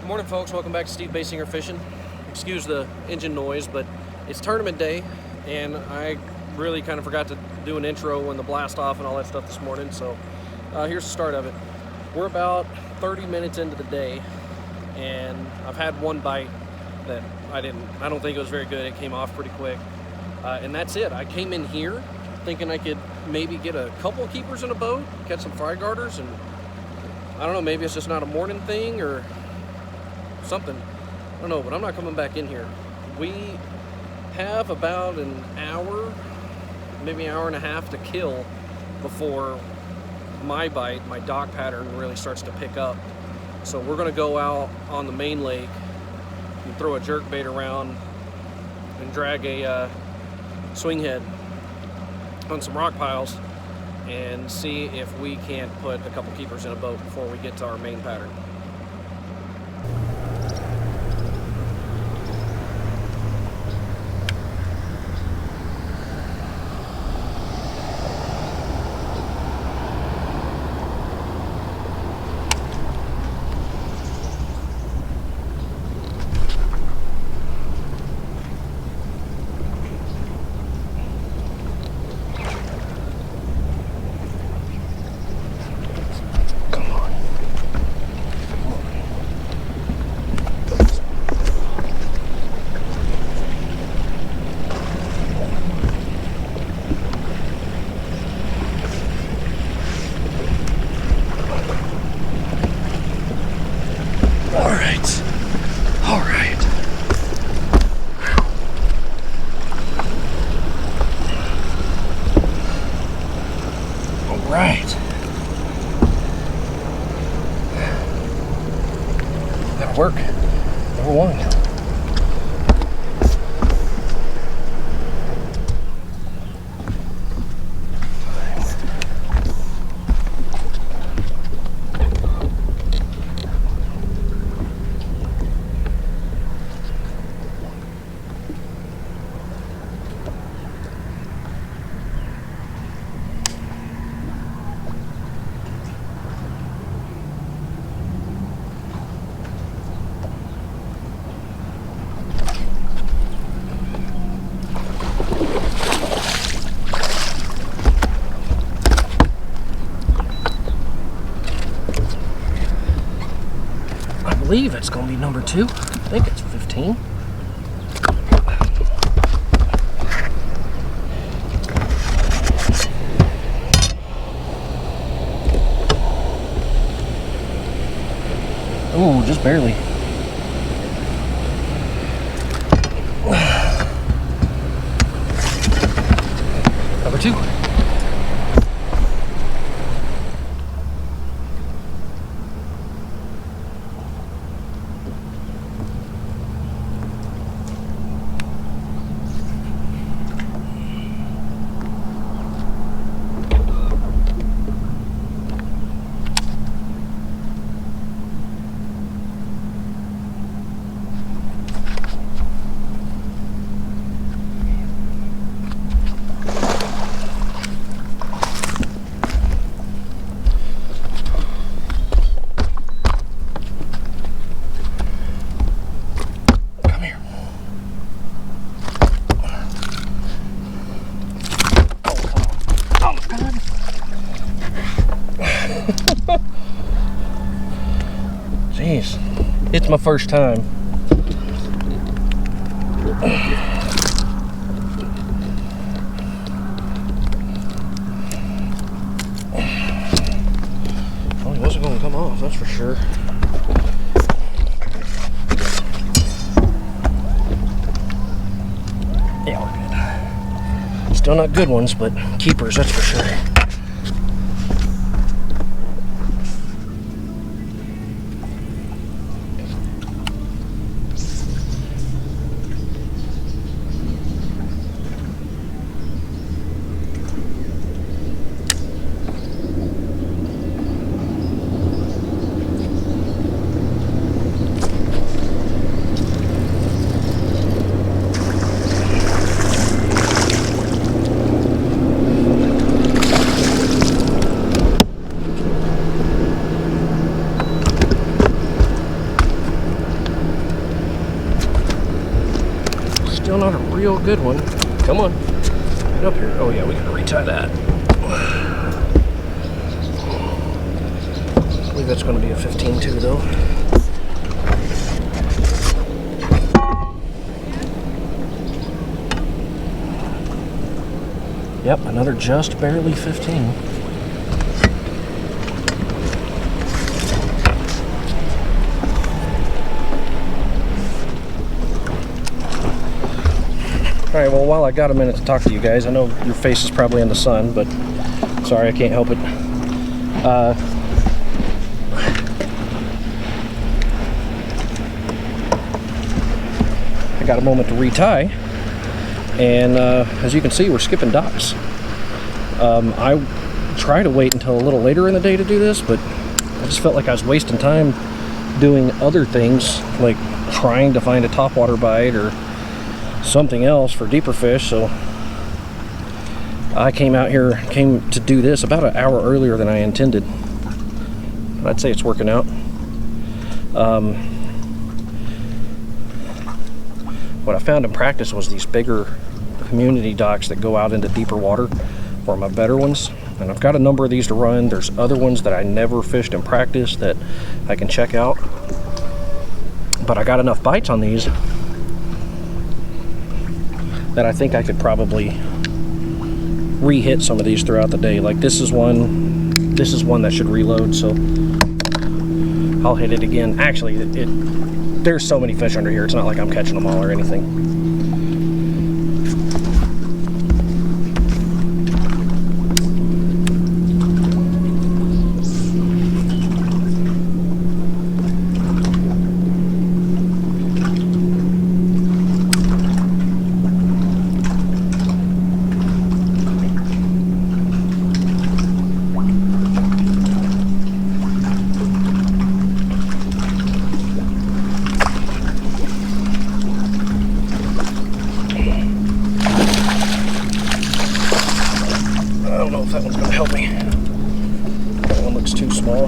Morning folks, welcome back to Steve Basinger Fishing. Excuse the engine noise, but it's tournament day and I really kind of forgot to do an intro and the blast off and all that stuff this morning, so here's the start of it. We're about 30 minutes into the day and I've had one bite that I don't think it was very good. It came off pretty quick, and that's it. I came in here thinking I could maybe get a couple of keepers in a boat, catch some fry garters, and I don't know, maybe it's just not a morning thing or something. I don't know, but I'm not coming back in here. We have about an hour, maybe an hour and a half to kill before my bite, my dock pattern really starts to pick up. So we're gonna go out on the main lake and throw a jerk bait around and drag a swing head on some rock piles and see if we can't put a couple keepers in a boat before we get to our main pattern. That'll work. Number one. I believe it's going to be number 2. I think it's 15. Oh, just barely. Number 2. Jeez, it's my first time. Well, he wasn't going to come off, that's for sure. Yeah, we're good. Still not good ones, but keepers, that's for sure. Still not a real good one. Come on. Get up here. Oh yeah, we gotta retie that. I believe that's gonna be a 15-2 though. Yep, another just barely 15. Alright, well, while I got a minute to talk to you guys, I know your face is probably in the sun, but sorry, I can't help it. I got a moment to retie, and as you can see, we're skipping docks. I try to wait until a little later in the day to do this, but I just felt like I was wasting time doing other things, like trying to find a topwater bite or something else for deeper fish. So I came to do this about an hour earlier than I intended. I'd say it's working out. What I found in practice was these bigger community docks that go out into deeper water were my better ones, and I've got a number of these to run. There's other ones that I never fished in practice that I can check out, but I got enough bites on these that I think I could probably re-hit some of these throughout the day. Like this is one that should reload, so I'll hit it again. Actually, there's so many fish under here, it's not like I'm catching them all or anything. That one's gonna help me. That one looks too small.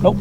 Nope.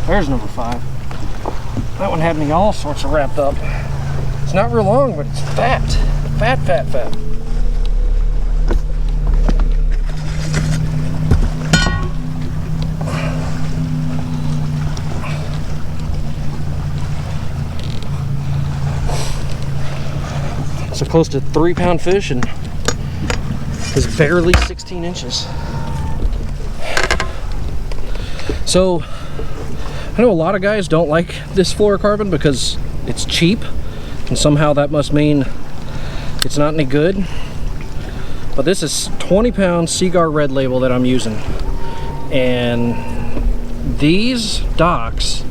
There's number 5. That one had me all sorts of wrapped up. It's not real long, but it's fat. Fat, fat, fat. It's a close to 3-pound fish and is barely 16 inches. So I know a lot of guys don't like this fluorocarbon because it's cheap, and somehow that must mean it's not any good. But this is 20-pound Seaguar Red Label that I'm using, and these docks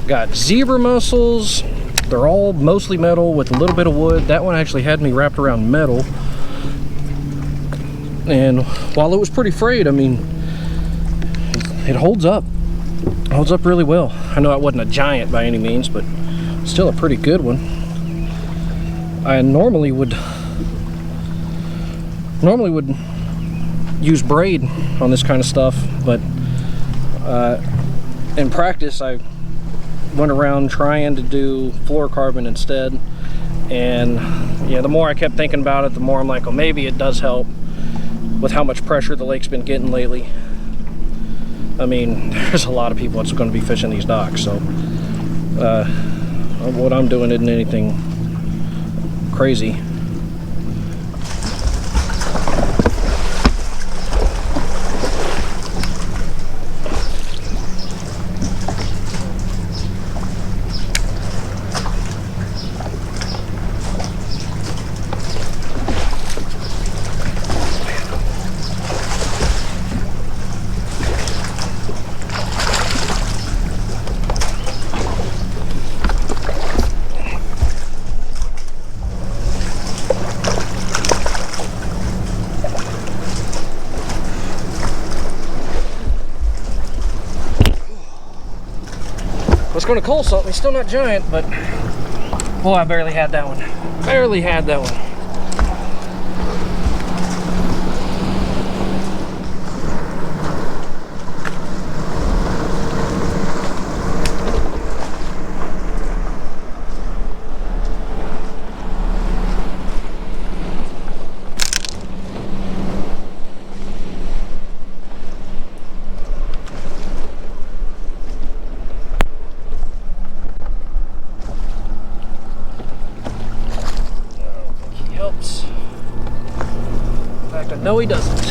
got zebra mussels. They're all mostly metal with a little bit of wood. That one actually had me wrapped around metal, and while it was pretty frayed, I mean, it holds up. Holds up really well. I know it wasn't a giant by any means, but still a pretty good one. I normally would use braid on this kind of stuff, but in practice I went around trying to do fluorocarbon instead, and yeah, the more I kept thinking about it, the more I'm like, well, maybe it does help. with how much pressure the lake's been getting lately. I mean, there's a lot of people that's going to be fishing these docks, so what I'm doing isn't anything crazy. I was going to cull something. He's still not giant, but boy, I barely had that one. Barely had that one. No, he doesn't.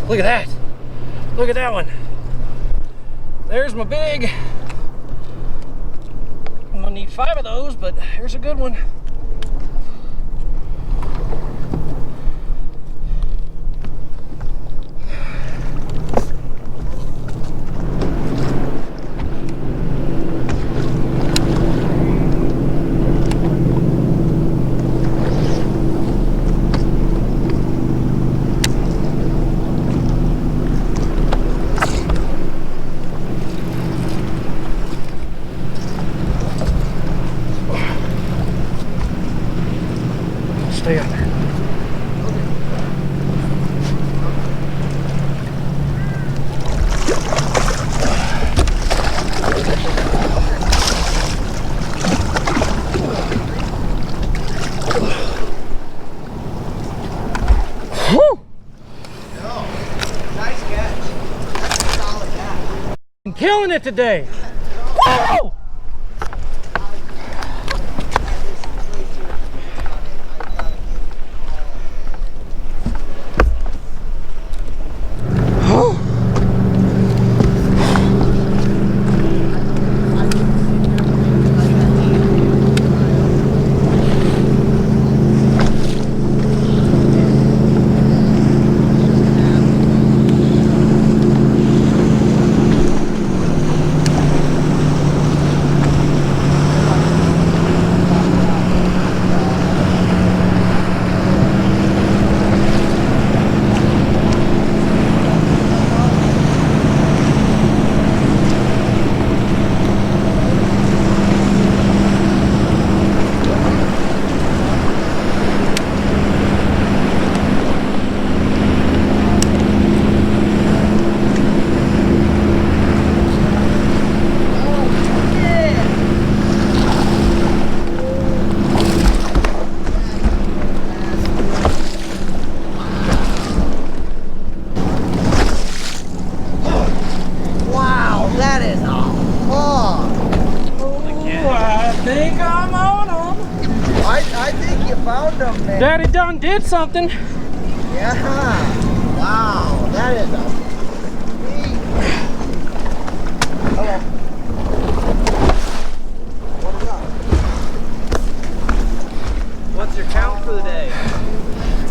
Look at that. Look at that one. There's my big. I'm gonna need 5 of those, but here's a good one. Stay on there. Whew. Nice catch. That's a solid catch. I'm killing it today. Whoa! done did something. Yeah. Wow, that is a sweet. Hello. What is up? What's your count for the day?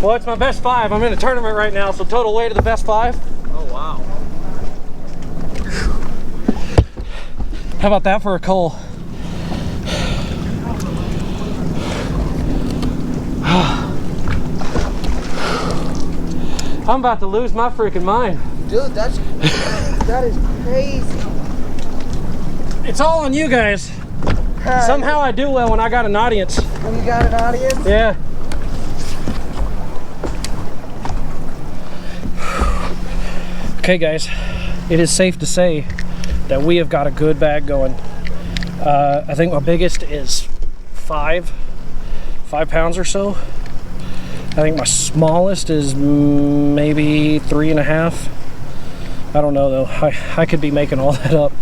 Well, it's my best 5. I'm in a tournament right now, so total weight of the best 5. Oh, wow. How about that for a coal? I'm about to lose my freaking mind. Dude, that is crazy. It's all on you guys. Somehow I do well when I got an audience. When you got an audience? Yeah. Okay guys, it is safe to say that we have got a good bag going. I think my biggest is 5 pounds or so. I think my smallest is maybe 3.5. I don't know though, I could be making all that up.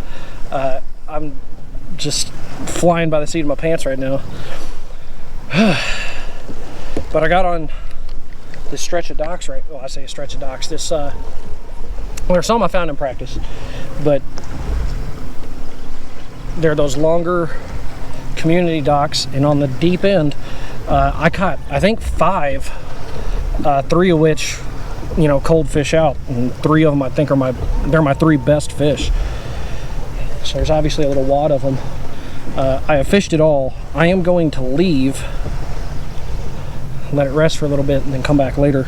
I'm just flying by the seat of my pants right now. But I got on this stretch of docks, right? Well, I say a stretch of docks. This, well, there's some I found in practice, but they're those longer community docks, and on the deep end, I caught, I think 5, 3 of which, you know, cold fish out, and 3 of them I think are they're my 3 best fish. So there's obviously a little wad of them. I have fished it all. I am going to leave, let it rest for a little bit, and then come back later.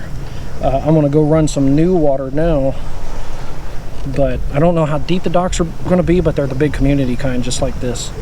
I'm gonna go run some new water now, but I don't know how deep the docks are gonna be, but they're the big community kind, just like this.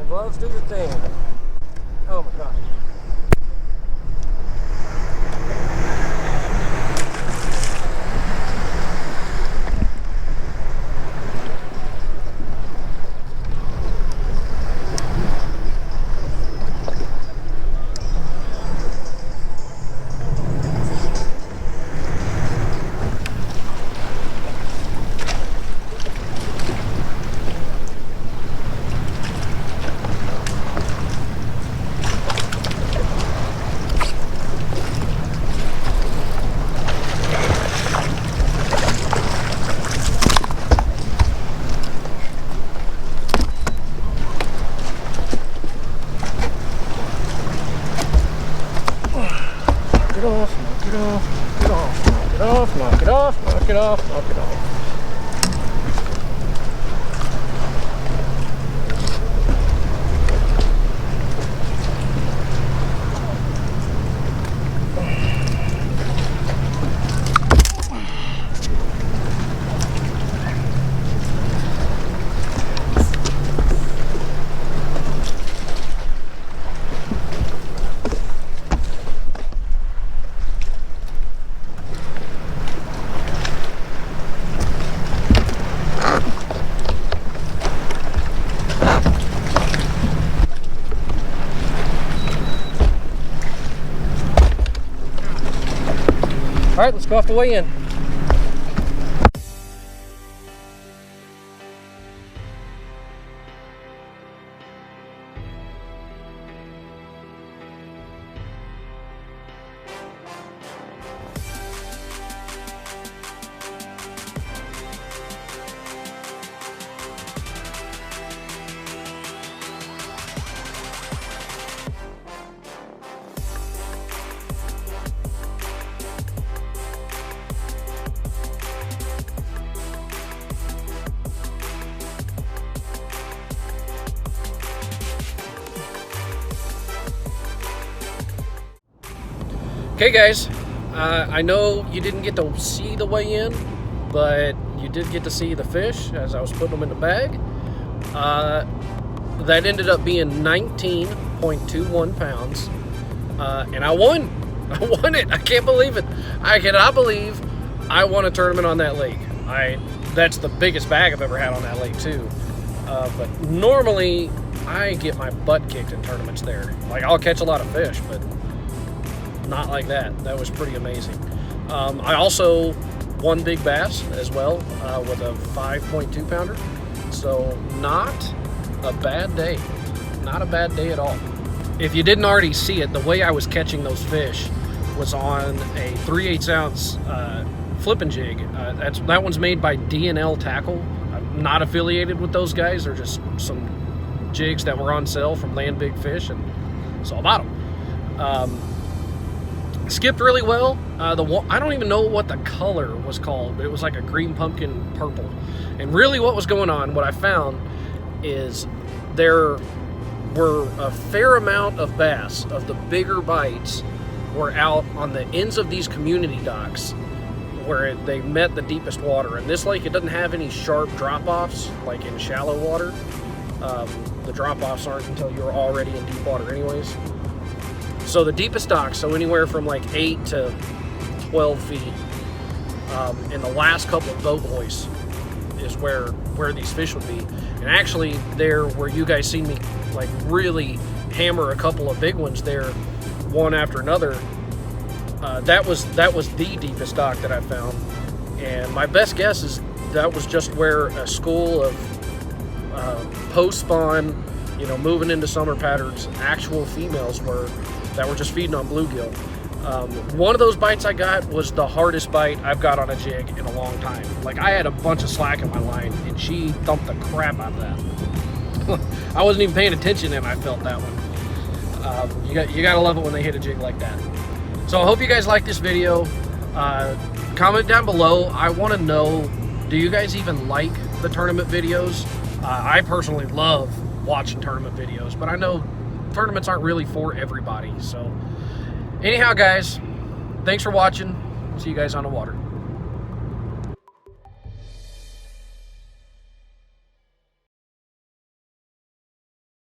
Gloves, do your thing. Oh my God. Knock it off, knock it off, knock it off. All right, let's go off the way in. Okay, guys, I know you didn't get to see the weigh-in, but you did get to see the fish as I was putting them in the bag. That ended up being 19.21 pounds, and I won. I won it. I can't believe it. I cannot believe I won a tournament on that lake. That's the biggest bag I've ever had on that lake too. But normally I get my butt kicked in tournaments there. Like, I'll catch a lot of fish, but not like that. That was pretty amazing. I also won big bass as well with a 5.2 pounder. So not a bad day. Not a bad day at all. If you didn't already see it, the way I was catching those fish was on a 3/8 ounce flipping jig. That one's made by D&L Tackle. I'm not affiliated with those guys. They're just some jigs that were on sale from Land Big Fish, and so I bought them. Skipped really well. I don't even know what the color was called, but it was like a green pumpkin purple. And really what was going on, what I found, is there were a fair amount of bass, of the bigger bites, were out on the ends of these community docks where they met the deepest water. And this lake, it doesn't have any sharp drop-offs like in shallow water. The drop-offs aren't until you're already in deep water anyways. So the deepest docks, so anywhere from like 8 to 12 feet, in the last couple of boat hoists is where these fish would be. And actually there where you guys seen me like really hammer a couple of big ones there, one after another, that was the deepest dock that I found. And my best guess is that was just where a school of post spawn, you know, moving into summer patterns, actual females were that were just feeding on bluegill. One of those bites I got was the hardest bite I've got on a jig in a long time. Like, I had a bunch of slack in my line, and she thumped the crap out of that. I wasn't even paying attention, and I felt that one. You gotta love it when they hit a jig like that. So I hope you guys like this video. Comment down below. I want to know, do you guys even like the tournament videos? I personally love watching tournament videos, but I know tournaments aren't really for everybody. So anyhow, guys, thanks for watching. See you guys on the water.